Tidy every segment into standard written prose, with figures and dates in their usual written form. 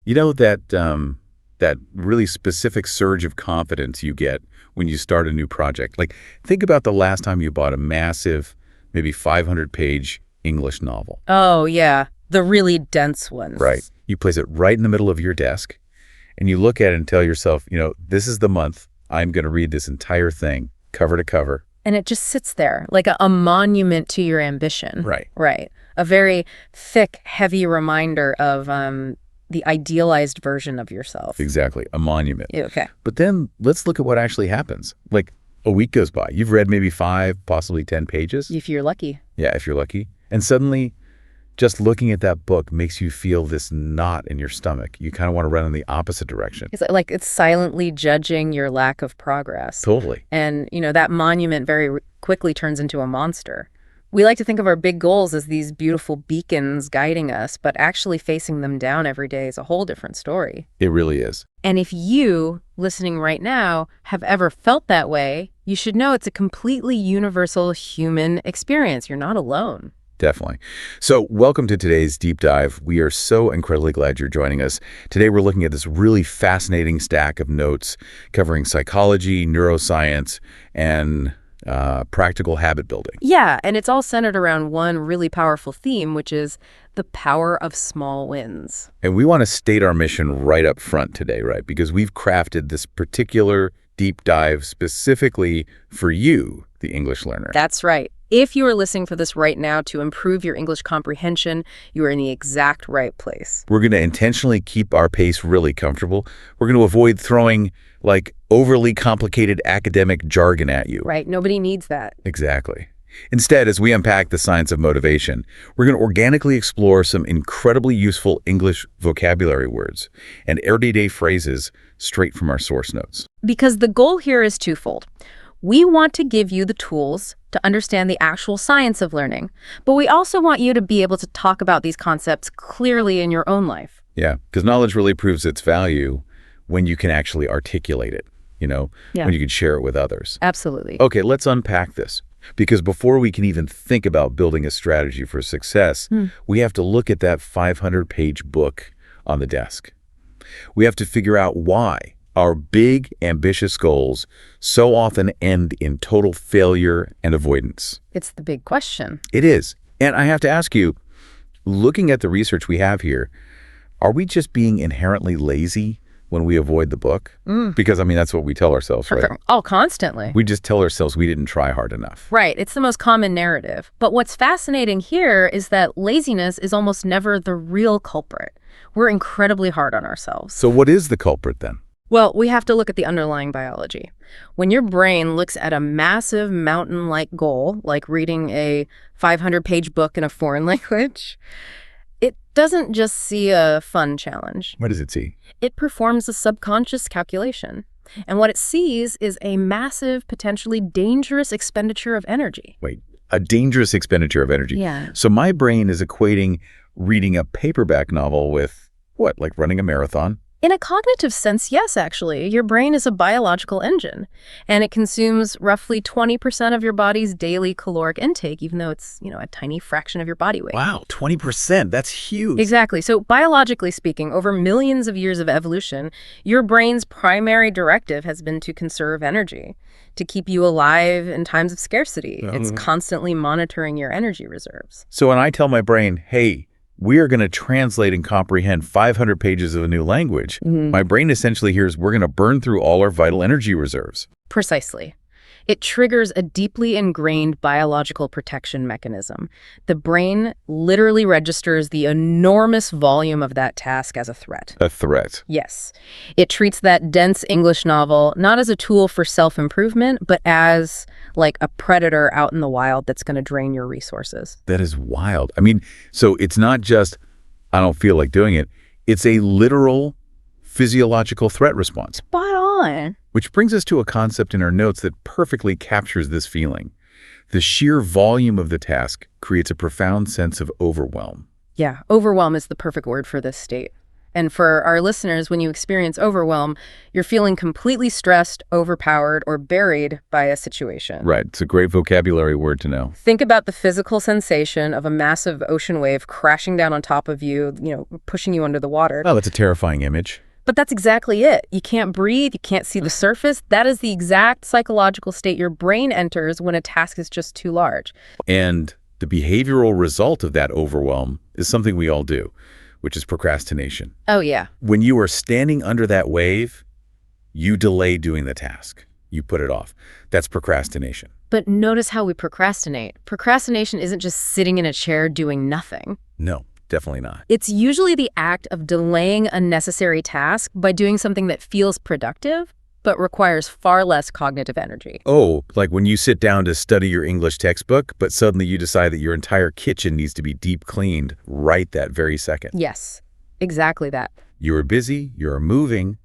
You know that really specific surge of confidence you get when you start a new project. Like, think about the last time you bought a massive, maybe 500-page English novel. Oh, yeah. The really dense ones. Right. You place it right in the middle of your desk, and you look at it and tell yourself, this is the month I'm going to read this entire thing, cover to cover. And it just sits there like a monument to your ambition. Right. Right. A very thick, heavy reminder of the idealized version of yourself. Exactly. A monument. Yeah, okay. But then let's look at what actually happens. Like, a week goes by. You've read maybe 5, possibly 10 pages. If you're lucky. Yeah, if you're lucky. And suddenly, just looking at that book makes you feel this knot in your stomach. You kind of want to run in the opposite direction. It's like it's silently judging your lack of progress. Totally. And, that monument very quickly turns into a monster. We like to think of our big goals as these beautiful beacons guiding us, but actually facing them down every day is a whole different story. It really is. And if you, listening right now, have ever felt that way, you should know it's a completely universal human experience. You're not alone. Definitely. So welcome to today's deep dive. We are so incredibly glad you're joining us. Today we're looking at this really fascinating stack of notes covering psychology, neuroscience, and practical habit building. Yeah, and it's all centered around one really powerful theme, which is the power of small wins. And we want to state our mission right up front today, right? Because we've crafted this particular deep dive specifically for you, the English learner. That's right. If you are listening for this right now to improve your English comprehension, you are in the exact right place. We're going to intentionally keep our pace really comfortable. We're going to avoid throwing overly complicated academic jargon at you. Right. Nobody needs that. Exactly. Instead, as we unpack the science of motivation, we're going to organically explore some incredibly useful English vocabulary words and everyday phrases straight from our source notes. Because the goal here is twofold. We want to give you the tools to understand the actual science of learning, but we also want you to be able to talk about these concepts clearly in your own life. Yeah, because knowledge really proves its value when you can actually articulate it, when you can share it with others. Absolutely. Okay, let's unpack this. Because before we can even think about building a strategy for success, we have to look at that 500-page book on the desk. We have to figure out why our big, ambitious goals so often end in total failure and avoidance. It's the big question. It is. And I have to ask you, looking at the research we have here, are we just being inherently lazy when we avoid the book? Because, that's what we tell ourselves, right? Oh, constantly. We just tell ourselves we didn't try hard enough. Right. It's the most common narrative. But what's fascinating here is that laziness is almost never the real culprit. We're incredibly hard on ourselves. So what is the culprit then? Well, we have to look at the underlying biology. When your brain looks at a massive mountain-like goal, like reading a 500-page book in a foreign language, it doesn't just see a fun challenge. What does it see? It performs a subconscious calculation. And what it sees is a massive, potentially dangerous expenditure of energy. Wait, a dangerous expenditure of energy? Yeah. So my brain is equating reading a paperback novel with, what, like running a marathon? In a cognitive sense, yes, actually. Your brain is a biological engine, and it consumes roughly 20% of your body's daily caloric intake, even though it's, a tiny fraction of your body weight. Wow, 20%. That's huge. Exactly. So biologically speaking, over millions of years of evolution, your brain's primary directive has been to conserve energy, to keep you alive in times of scarcity. It's constantly monitoring your energy reserves. So when I tell my brain, hey, we are going to translate and comprehend 500 pages of a new language, my brain essentially hears we're going to burn through all our vital energy reserves. Precisely. It triggers a deeply ingrained biological protection mechanism. The brain literally registers the enormous volume of that task as a threat. A threat. Yes. It treats that dense English novel not as a tool for self-improvement, but as like a predator out in the wild that's going to drain your resources. That is wild. So it's not just, I don't feel like doing it. It's a literal physiological threat response. Spot on. Which brings us to a concept in our notes that perfectly captures this feeling. The sheer volume of the task creates a profound sense of overwhelm. Yeah, overwhelm is the perfect word for this state. And for our listeners, when you experience overwhelm, you're feeling completely stressed, overpowered, or buried by a situation. Right. It's a great vocabulary word to know. Think about the physical sensation of a massive ocean wave crashing down on top of you, pushing you under the water. Oh, that's a terrifying image. But that's exactly it. You can't breathe, you can't see the surface. That is the exact psychological state your brain enters when a task is just too large. And the behavioral result of that overwhelm is something we all do, which is procrastination. Oh, yeah. When you are standing under that wave, you delay doing the task. You put it off. That's procrastination. But notice how we procrastinate. Procrastination isn't just sitting in a chair doing nothing. No, definitely not. It's usually the act of delaying a necessary task by doing something that feels productive, but requires far less cognitive energy. Oh, like when you sit down to study your English textbook, but suddenly you decide that your entire kitchen needs to be deep cleaned right that very second. Yes, exactly that. You are busy, you're moving,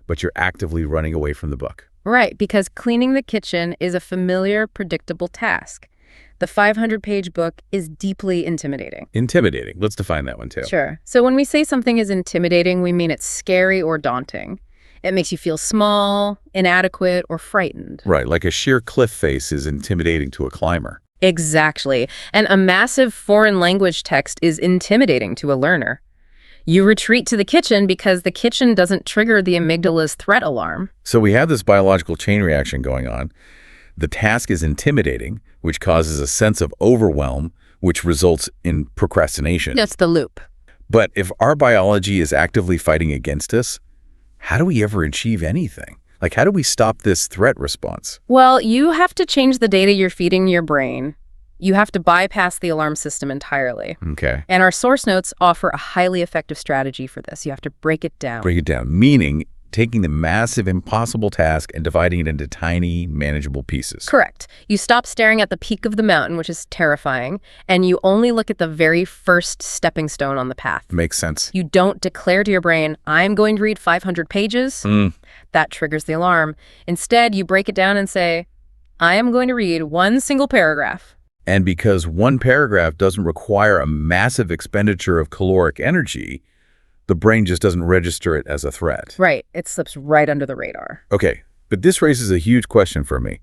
but you're actively running away from the book. Right, because cleaning the kitchen is a familiar, predictable task. The 500-page book is deeply intimidating. Intimidating. Let's define that one too. Sure. So when we say something is intimidating, we mean it's scary or daunting. It makes you feel small, inadequate, or frightened. Right, like a sheer cliff face is intimidating to a climber. Exactly. And a massive foreign language text is intimidating to a learner. You retreat to the kitchen because the kitchen doesn't trigger the amygdala's threat alarm. So we have this biological chain reaction going on. The task is intimidating, which causes a sense of overwhelm, which results in procrastination. That's the loop. But if our biology is actively fighting against us, how do we ever achieve anything? Like, how do we stop this threat response? Well, you have to change the data you're feeding your brain. You have to bypass the alarm system entirely. Okay. And our source notes offer a highly effective strategy for this. You have to break it down. Break it down, meaning taking the massive, impossible task and dividing it into tiny, manageable pieces. Correct. You stop staring at the peak of the mountain, which is terrifying, and you only look at the very first stepping stone on the path. Makes sense. You don't declare to your brain, I'm going to read 500 pages. That triggers the alarm. Instead, you break it down and say, I am going to read one single paragraph. And because one paragraph doesn't require a massive expenditure of caloric energy, the brain just doesn't register it as a threat. Right. It slips right under the radar. Okay, but this raises a huge question for me.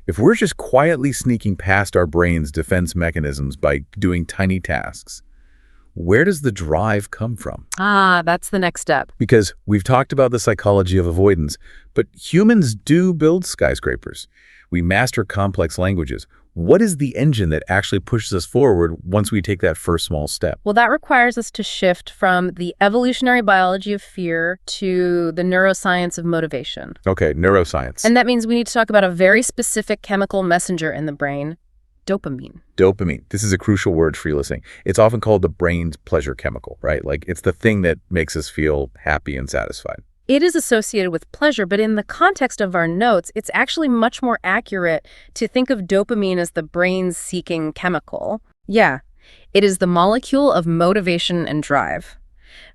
If we're just quietly sneaking past our brain's defense mechanisms by doing tiny tasks, where does the drive come from? That's the next step. Because we've talked about the psychology of avoidance, but humans do build skyscrapers. We master complex languages. What is the engine that actually pushes us forward once we take that first small step? Well, that requires us to shift from the evolutionary biology of fear to the neuroscience of motivation. Okay, neuroscience. And that means we need to talk about a very specific chemical messenger in the brain, dopamine. Dopamine. This is a crucial word for you listening. It's often called the brain's pleasure chemical, right? Like it's the thing that makes us feel happy and satisfied. It is associated with pleasure, but in the context of our notes, it's actually much more accurate to think of dopamine as the brain's seeking chemical. Yeah, it is the molecule of motivation and drive.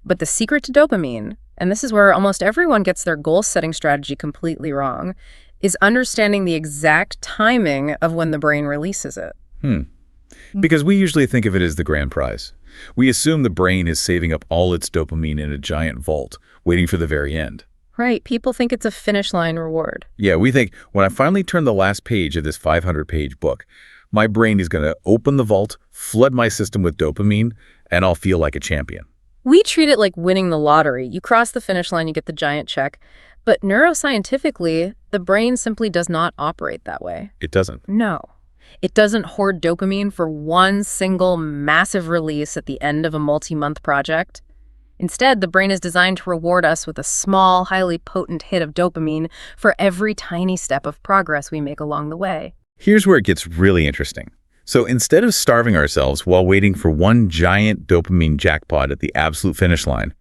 But the secret to dopamine, and this is where almost everyone gets their goal-setting strategy completely wrong, is understanding the exact timing of when the brain releases it. Because we usually think of it as the grand prize. We assume the brain is saving up all its dopamine in a giant vault, waiting for the very end. Right. People think it's a finish line reward. Yeah, we think, when I finally turn the last page of this 500-page book, my brain is going to open the vault, flood my system with dopamine, and I'll feel like a champion. We treat it like winning the lottery. You cross the finish line, you get the giant check. But neuroscientifically, the brain simply does not operate that way. It doesn't. No. It doesn't hoard dopamine for one single massive release at the end of a multi-month project. Instead, the brain is designed to reward us with a small, highly potent hit of dopamine for every tiny step of progress we make along the way. Here's where it gets really interesting. So instead of starving ourselves while waiting for one giant dopamine jackpot at the absolute finish line,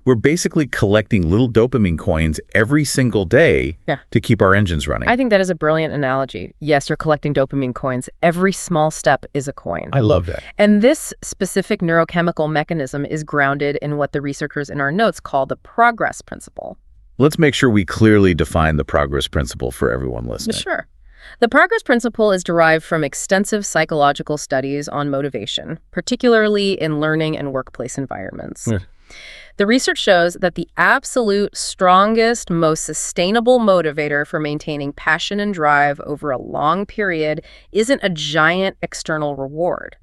we're basically collecting little dopamine coins every single day to keep our engines running. I think that is a brilliant analogy. Yes, you're collecting dopamine coins. Every small step is a coin. I love that. And this specific neurochemical mechanism is grounded in what the researchers in our notes call the progress principle. Let's make sure we clearly define the progress principle for everyone listening. Sure. The progress principle is derived from extensive psychological studies on motivation, particularly in learning and workplace environments. The research shows that the absolute strongest, most sustainable motivator for maintaining passion and drive over a long period isn't a giant external reward.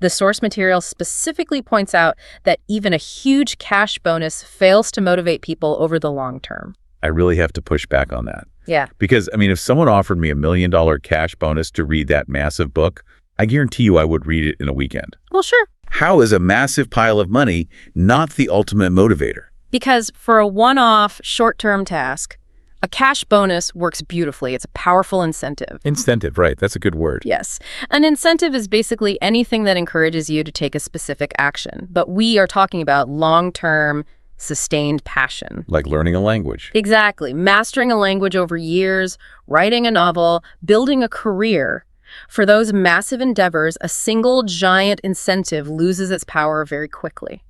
The source material specifically points out that even a huge cash bonus fails to motivate people over the long term. I really have to push back on that. Yeah. Because, if someone offered me $1 million cash bonus to read that massive book, I guarantee you I would read it in a weekend. Well, sure. How is a massive pile of money not the ultimate motivator? Because for a one-off, short-term task, a cash bonus works beautifully. It's a powerful incentive. Incentive, right. That's a good word. Yes. An incentive is basically anything that encourages you to take a specific action. But we are talking about long-term, sustained passion. Like learning a language. Exactly. Mastering a language over years, writing a novel, building a career. For those massive endeavors, a single giant incentive loses its power very quickly.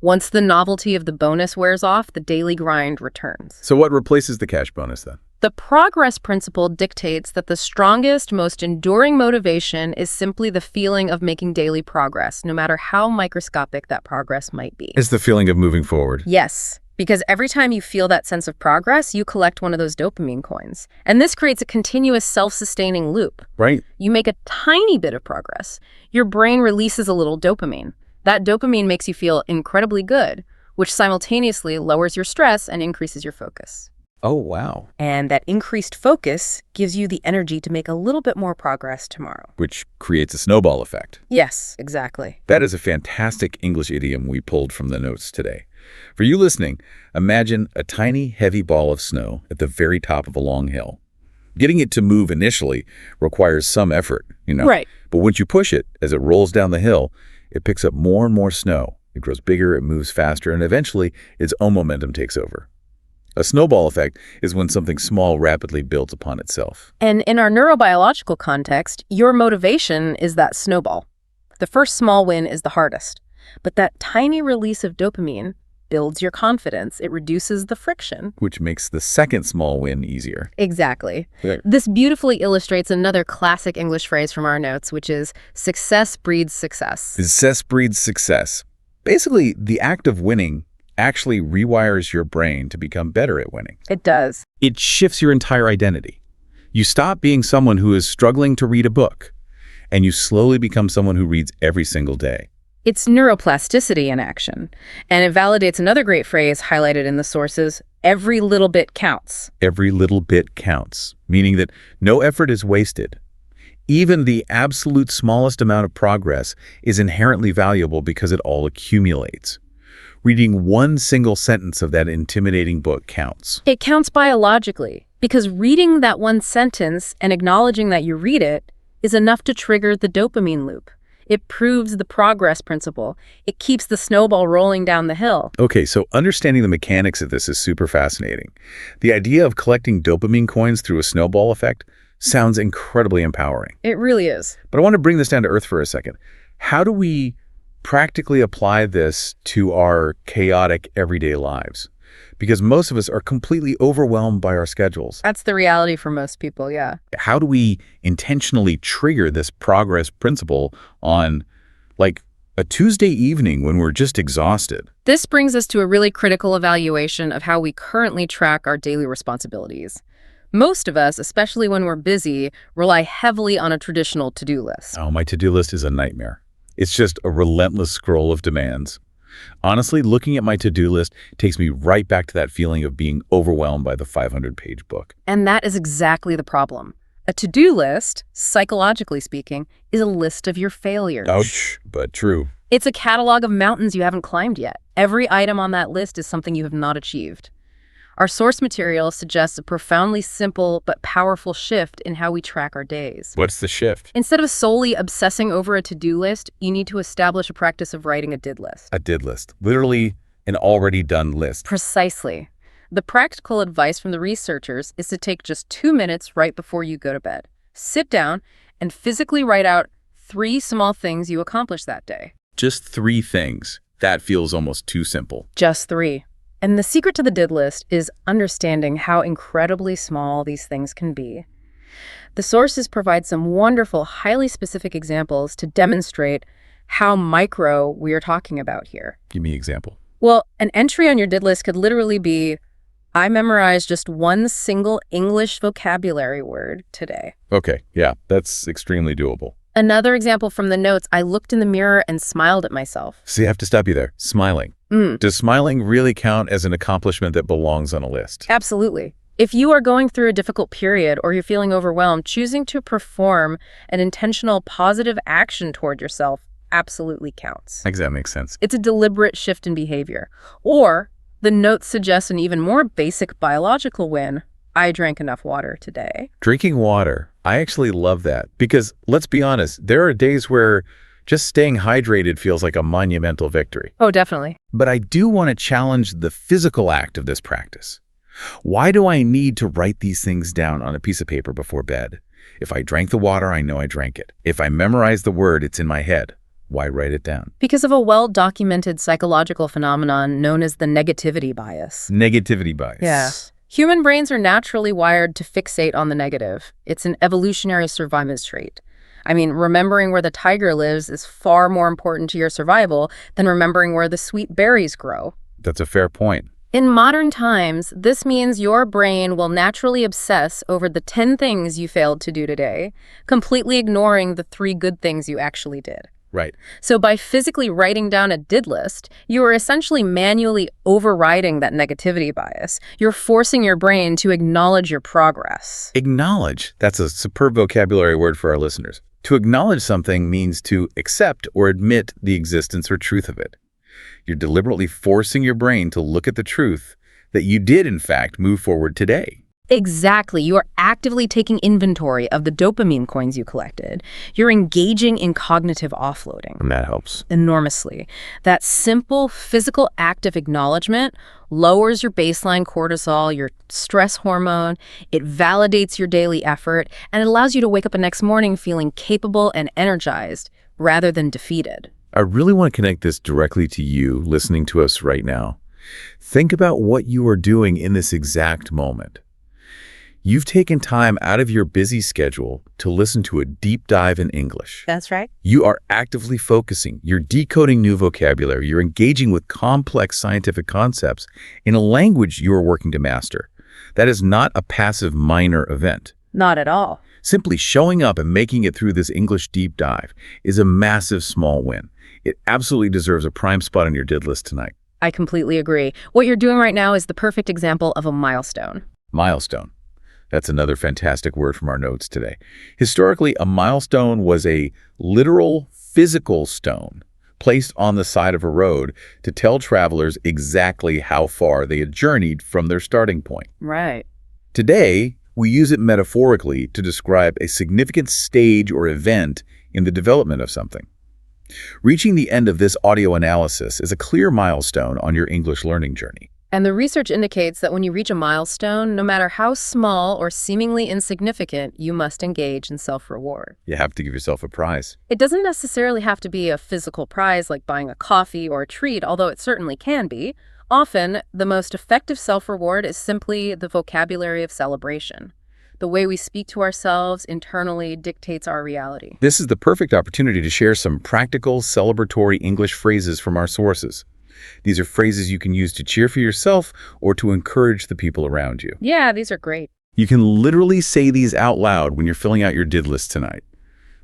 Once the novelty of the bonus wears off, the daily grind returns. So what replaces the cash bonus then? The progress principle dictates that the strongest, most enduring motivation is simply the feeling of making daily progress, no matter how microscopic that progress might be. It's the feeling of moving forward. Yes, because every time you feel that sense of progress, you collect one of those dopamine coins. And this creates a continuous self-sustaining loop. Right. You make a tiny bit of progress. Your brain releases a little dopamine. That dopamine makes you feel incredibly good, which simultaneously lowers your stress and increases your focus. Oh, wow. And that increased focus gives you the energy to make a little bit more progress tomorrow. Which creates a snowball effect. Yes, exactly. That is a fantastic English idiom we pulled from the notes today. For you listening, imagine a tiny, heavy ball of snow at the very top of a long hill. Getting it to move initially requires some effort, Right. But once you push it, as it rolls down the hill, it picks up more and more snow. It grows bigger, it moves faster, and eventually its own momentum takes over. A snowball effect is when something small rapidly builds upon itself. And in our neurobiological context, your motivation is that snowball. The first small win is the hardest. But that tiny release of dopamine builds your confidence. It reduces the friction. Which makes the second small win easier. Exactly. Yeah. This beautifully illustrates another classic English phrase from our notes, which is success breeds success. Success breeds success. Basically, the act of winning actually rewires your brain to become better at winning. It does. It shifts your entire identity. You stop being someone who is struggling to read a book, and you slowly become someone who reads every single day. It's neuroplasticity in action. And it validates another great phrase highlighted in the sources, every little bit counts. Every little bit counts, meaning that no effort is wasted. Even the absolute smallest amount of progress is inherently valuable because it all accumulates. Reading one single sentence of that intimidating book counts. It counts biologically, because reading that one sentence and acknowledging that you read it is enough to trigger the dopamine loop. It proves the progress principle. It keeps the snowball rolling down the hill. Okay, so understanding the mechanics of this is super fascinating. The idea of collecting dopamine coins through a snowball effect sounds incredibly empowering. It really is. But I want to bring this down to earth for a second. How do we practically apply this to our chaotic everyday lives? Because most of us are completely overwhelmed by our schedules. That's the reality for most people, yeah. How do we intentionally trigger this progress principle on, like, a Tuesday evening when we're just exhausted? This brings us to a really critical evaluation of how we currently track our daily responsibilities. Most of us, especially when we're busy, rely heavily on a traditional to-do list. Oh, my to-do list is a nightmare. It's just a relentless scroll of demands. Honestly, looking at my to-do list takes me right back to that feeling of being overwhelmed by the 500-page book. And that is exactly the problem. A to-do list, psychologically speaking, is a list of your failures. Ouch, but true. It's a catalog of mountains you haven't climbed yet. Every item on that list is something you have not achieved. Our source material suggests a profoundly simple but powerful shift in how we track our days. What's the shift? Instead of solely obsessing over a to-do list, you need to establish a practice of writing a did list. A did list. Literally an already done list. Precisely. The practical advice from the researchers is to take just 2 minutes right before you go to bed. Sit down and physically write out 3 small things you accomplished that day. Just 3 things. That feels almost too simple. Just 3. And the secret to the did list is understanding how incredibly small these things can be. The sources provide some wonderful, highly specific examples to demonstrate how micro we are talking about here. Give me an example. Well, an entry on your did list could literally be, I memorized just one single English vocabulary word today. Okay, yeah, that's extremely doable. Another example from the notes, I looked in the mirror and smiled at myself. So you have to stop you there. Smiling. Does smiling really count as an accomplishment that belongs on a list? Absolutely. If you are going through a difficult period or you're feeling overwhelmed, choosing to perform an intentional positive action toward yourself absolutely counts. I guess that makes sense. It's a deliberate shift in behavior. Or the notes suggest an even more basic biological win. I drank enough water today. Drinking water. I actually love that because, let's be honest, there are days where just staying hydrated feels like a monumental victory. Oh, definitely. But I do want to challenge the physical act of this practice. Why do I need to write these things down on a piece of paper before bed? If I drank the water, I know I drank it. If I memorize the word, it's in my head. Why write it down? Because of a well-documented psychological phenomenon known as the negativity bias. Negativity bias. Yeah. Human brains are naturally wired to fixate on the negative. It's an evolutionary survival trait. I mean, remembering where the tiger lives is far more important to your survival than remembering where the sweet berries grow. That's a fair point. In modern times, this means your brain will naturally obsess over the 10 things you failed to do today, completely ignoring the 3 good things you actually did. Right. So by physically writing down a did list, you are essentially manually overriding that negativity bias. You're forcing your brain to acknowledge your progress. Acknowledge. That's a superb vocabulary word for our listeners. To acknowledge something means to accept or admit the existence or truth of it. You're deliberately forcing your brain to look at the truth that you did, in fact, move forward today. Exactly. You are actively taking inventory of the dopamine coins you collected. You're engaging in cognitive offloading. And that helps. Enormously. That simple physical act of acknowledgement lowers your baseline cortisol, your stress hormone. It validates your daily effort, and it allows you to wake up the next morning feeling capable and energized rather than defeated. I really want to connect this directly to you listening to us right now. Think about what you are doing in this exact moment. You've taken time out of your busy schedule to listen to a deep dive in English. That's right. You are actively focusing. You're decoding new vocabulary. You're engaging with complex scientific concepts in a language you are working to master. That is not a passive minor event. Not at all. Simply showing up and making it through this English deep dive is a massive small win. It absolutely deserves a prime spot on your did list tonight. I completely agree. What you're doing right now is the perfect example of a milestone. Milestone. That's another fantastic word from our notes today. Historically, a milestone was a literal physical stone placed on the side of a road to tell travelers exactly how far they had journeyed from their starting point. Right. Today, we use it metaphorically to describe a significant stage or event in the development of something. Reaching the end of this audio analysis is a clear milestone on your English learning journey. And the research indicates that when you reach a milestone, no matter how small or seemingly insignificant, you must engage in self-reward. You have to give yourself a prize. It doesn't necessarily have to be a physical prize like buying a coffee or a treat, although it certainly can be. Often, the most effective self-reward is simply the vocabulary of celebration. The way we speak to ourselves internally dictates our reality. This is the perfect opportunity to share some practical, celebratory English phrases from our sources. These are phrases you can use to cheer for yourself or to encourage the people around you. Yeah, these are great. You can literally say these out loud when you're filling out your did list tonight.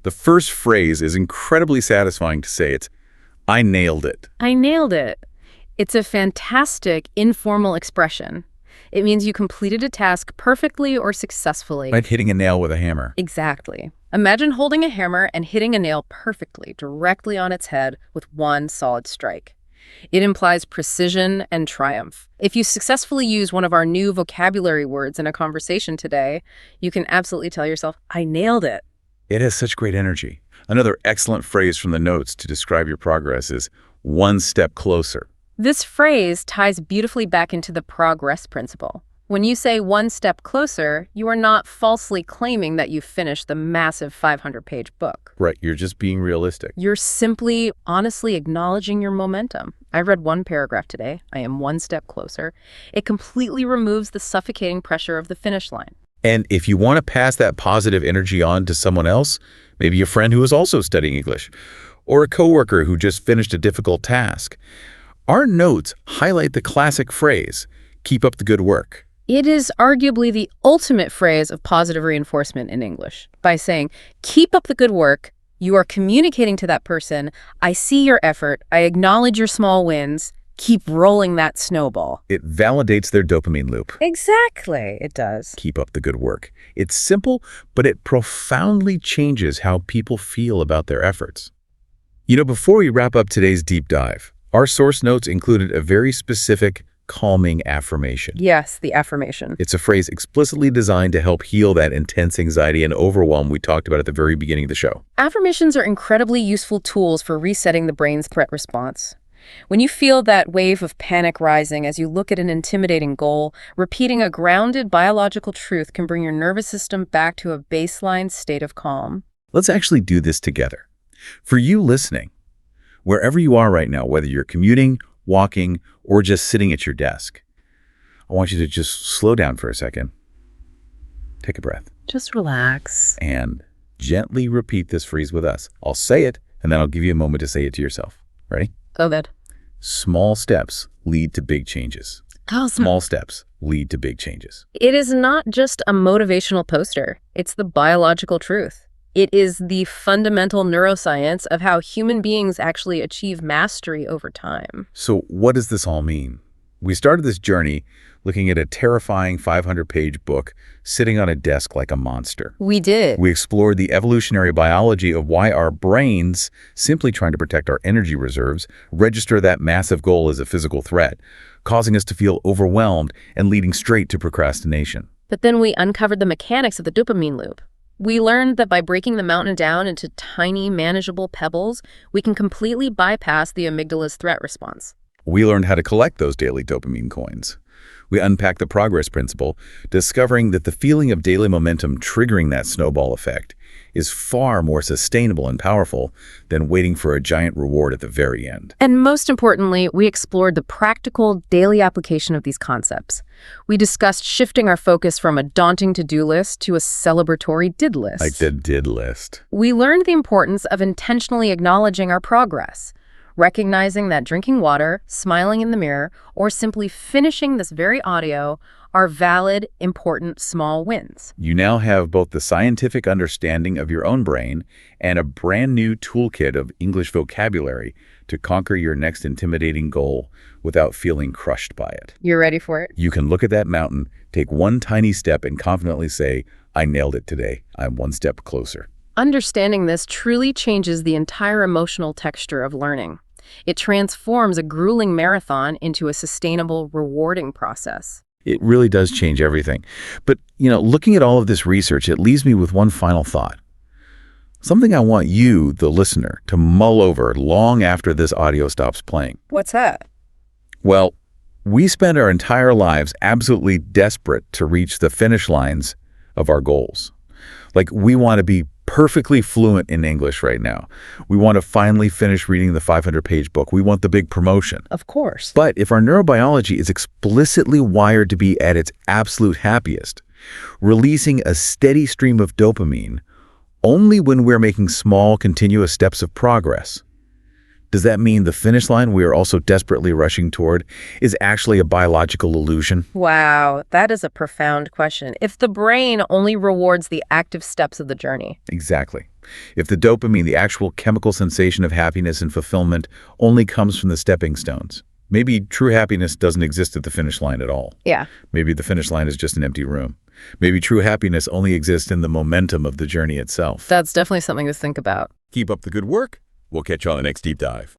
The first phrase is incredibly satisfying to say. It's, I nailed it. I nailed it. It's a fantastic informal expression. It means you completed a task perfectly or successfully. Like hitting a nail with a hammer. Exactly. Imagine holding a hammer and hitting a nail perfectly, directly on its head with one solid strike. It implies precision and triumph. If you successfully use one of our new vocabulary words in a conversation today, you can absolutely tell yourself, I nailed it. It has such great energy. Another excellent phrase from the notes to describe your progress is one step closer. This phrase ties beautifully back into the progress principle. When you say one step closer, you are not falsely claiming that you've finished the massive 500-page book. Right, you're just being realistic. You're simply honestly acknowledging your momentum. I read one paragraph today. I am one step closer. It completely removes the suffocating pressure of the finish line. And if you want to pass that positive energy on to someone else, maybe a friend who is also studying English, or a coworker who just finished a difficult task, Our notes highlight the classic phrase, "Keep up the good work." It is arguably the ultimate phrase of positive reinforcement in English. By saying, keep up the good work, you are communicating to that person, I see your effort, I acknowledge your small wins, keep rolling that snowball. It validates their dopamine loop. Exactly, it does. Keep up the good work. It's simple, but it profoundly changes how people feel about their efforts. Before we wrap up today's deep dive, our source notes included a very specific, calming affirmation. Yes, the affirmation. It's a phrase explicitly designed to help heal that intense anxiety and overwhelm we talked about at the very beginning of the show. Affirmations are incredibly useful tools for resetting the brain's threat response. When you feel that wave of panic rising as you look at an intimidating goal, repeating a grounded biological truth can bring your nervous system back to a baseline state of calm. Let's actually do this together. For you listening, wherever you are right now, whether you're commuting, walking, or just sitting at your desk, I want you to just slow down for a second. Take a breath. Just relax. And gently repeat this phrase with us. I'll say it, and then I'll give you a moment to say it to yourself. Ready? Go ahead. Small steps lead to big changes. Small steps lead to big changes. It is not just a motivational poster. It's the biological truth. It is the fundamental neuroscience of how human beings actually achieve mastery over time. So what does this all mean? We started this journey looking at a terrifying 500-page book sitting on a desk like a monster. We did. We explored the evolutionary biology of why our brains, simply trying to protect our energy reserves, register that massive goal as a physical threat, causing us to feel overwhelmed and leading straight to procrastination. But then we uncovered the mechanics of the dopamine loop. We learned that by breaking the mountain down into tiny, manageable pebbles, we can completely bypass the amygdala's threat response. We learned how to collect those daily dopamine coins. We unpacked the progress principle, discovering that the feeling of daily momentum triggering that snowball effect is far more sustainable and powerful than waiting for a giant reward at the very end. And most importantly, we explored the practical daily application of these concepts. We discussed shifting our focus from a daunting to-do list to a celebratory did list. Like the did list. We learned the importance of intentionally acknowledging our progress, recognizing that drinking water, smiling in the mirror, or simply finishing this very audio are valid, important, small wins. You now have both the scientific understanding of your own brain and a brand new toolkit of English vocabulary to conquer your next intimidating goal without feeling crushed by it. You're ready for it? You can look at that mountain, take one tiny step, and confidently say, I nailed it today. I'm one step closer. Understanding this truly changes the entire emotional texture of learning. It transforms a grueling marathon into a sustainable, rewarding process. It really does change everything. But, looking at all of this research, it leaves me with one final thought. Something I want you, the listener, to mull over long after this audio stops playing. What's that? Well, we spend our entire lives absolutely desperate to reach the finish lines of our goals. Like, we want to be perfectly fluent in English right now. We want to finally finish reading the 500-page book. We want the big promotion. Of course. But if our neurobiology is explicitly wired to be at its absolute happiest, releasing a steady stream of dopamine only when we're making small, continuous steps of progress, does that mean the finish line we are also desperately rushing toward is actually a biological illusion? Wow, that is a profound question. If the brain only rewards the active steps of the journey. Exactly. If the dopamine, the actual chemical sensation of happiness and fulfillment, only comes from the stepping stones, maybe true happiness doesn't exist at the finish line at all. Yeah. Maybe the finish line is just an empty room. Maybe true happiness only exists in the momentum of the journey itself. That's definitely something to think about. Keep up the good work. We'll catch you on the next deep dive.